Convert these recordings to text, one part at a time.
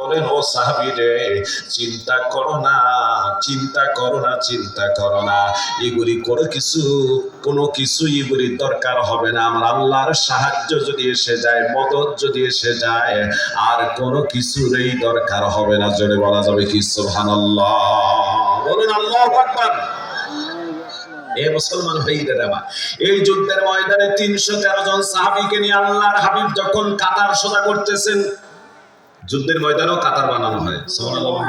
বলেন ও সাহাবী রে, চিন্তা করো না, চিন্তা করো না, চিন্তা করো না, এগুলি কোনো কিছু এগুলির দরকার হবে না। আমার আল্লাহর সাহায্য যদি এসে যায়, মদত যদি এসে যায়, আর কোনো কিছুরই দরকার হবে না। জোরে বলা যাবে কি সুবহানাল্লাহ? বলুন আল্লাহু আকবার। এ মুসলমান ভাইরা, এই যুদ্ধের ময়দানে 313 জন সাহাবীকে নিয়ে আল্লাহর হাবিব যখন কাতার সোজা করতেছেন, যুদ্ধের ময়দানেও কাতার বানানো হয়, সুবহানাল্লাহ।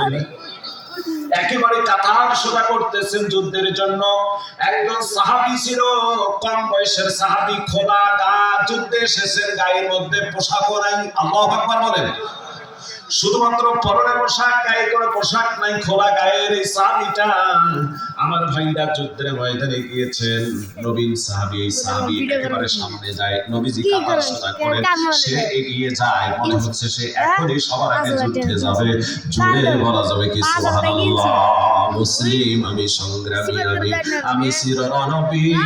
একেবারে কাতার সোজা করতেছেন যুদ্ধের জন্য। একজন সাহাবী ছিল, কম বয়সের সাহাবী, খোলা গা, যুদ্ধে এসেছেন, গায়ের মধ্যে পোশাকও নাই। আল্লাহু আকবার বলেন। শুধুমাত্র পরনে পোশাক, গায়ে কোনো পোশাক নাই, খোলা গায়ের এই সাহাবীটা আমার ভাইরা যুদ্ধের ময়দানে গিয়েছেন। নবীন সাহাবী, এই সাহাবী একেবারে সামনে যায়, নবীজি কাতার সোজা করেন, সে এগিয়ে যায়, মনে হচ্ছে সে এখনই সবার আগে যুদ্ধে যাবে। জোরে বলা যাবে কি সুবহানাল্লাহ? মুসলিম আমি, সংগ্রামী আমি, আমি চিররণবীর,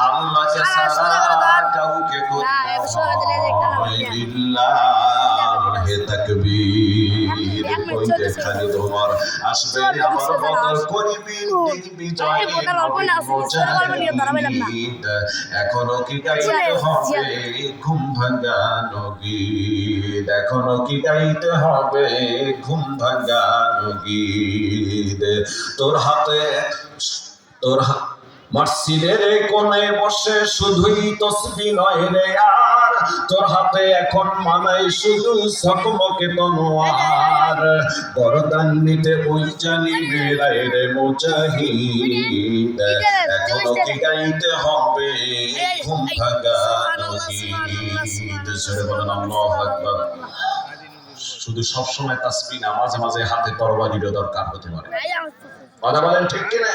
আল্লাহকে ছাড়া কাউকে লিল্লাহি তাকবীর। ওই দেখানি তোমার আসবে আমার বদল করিবি বিজয় মুজাহিদ। এখনো কি গাইতে হবে ঘুম ভাঙানো গীত, এখনো কি গাইতে হবে ঘুম ভাঙানো গীত। তোর হাতে মসজিদের কোণে বসে শুধুই তসবিহ নয় রে আর, তোর হাতে এখন মানাই শুধু সকমকে তনোয়ার। বরদান নিতে ওই জানি বেড়ায় রে মুজাহিদ, এখনো কি গাইতে হবে ঘুম ভাঙানো গীত। জোরে বলেন আল্লাহু আকবার। শুধু সবসময় তাসবিহ না, মাঝে মাঝে হাতে তরবারিরও দরকার হতে পারে। কথা বলেন ঠিক কিনা?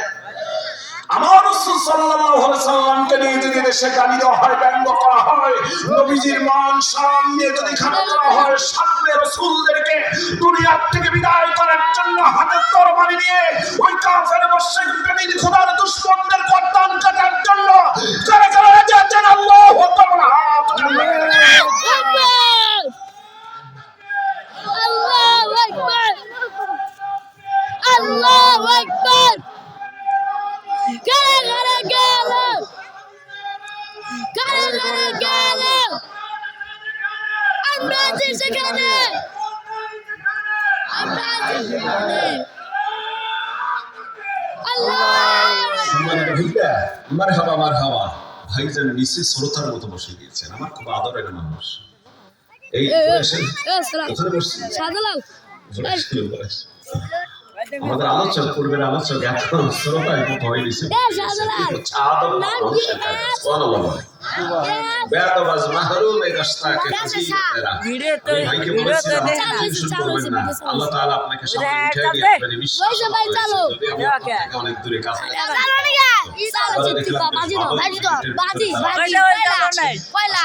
আমার রাসূল সাল্লাল্লাহু আলাইহি সাল্লামকে নিয়ে যদি দেশে গালি দেওয়া হয়, ব্যঙ্গ করা হয়, নবীজির মান সম্মান নিয়ে যদি খারাপ করা হয়, সামনে রাসূলদেরকে দুনিয়া থেকে বিদায় করার জন্য হাতে তরবারি নিয়ে ওই কাফের মুশরিক বেঈমান খোদার দুশমনদের গর্দান কাটার জন্য যারা যারা যাচ্ছেন আল্লাহু আকবার, হাত উঠান। আল্লাহু আকবার, আল্লাহু আকবার। কারা গেল, কারা গেল, আমরা আছি সেখানে, আমরা আছি সেখানে। আল্লাহ ভাইয়া, মারহাবা মারহাবা। ভাইজান নিচে শ্রোতার মতো বসে গিয়েছেন, আমার খুব আদরের মানুষ। এই ওখানে বসছি শাহজালাল, আমাদের আলোচক, পূর্বের আলোচক এখন শ্রোতায় মত হয়ে গেছে। আল্লাহ তাআলা আপনাকে সামনে উঠিয়ে দিয়েছেন, বিশ্বাস অনেক দূরে কাছে।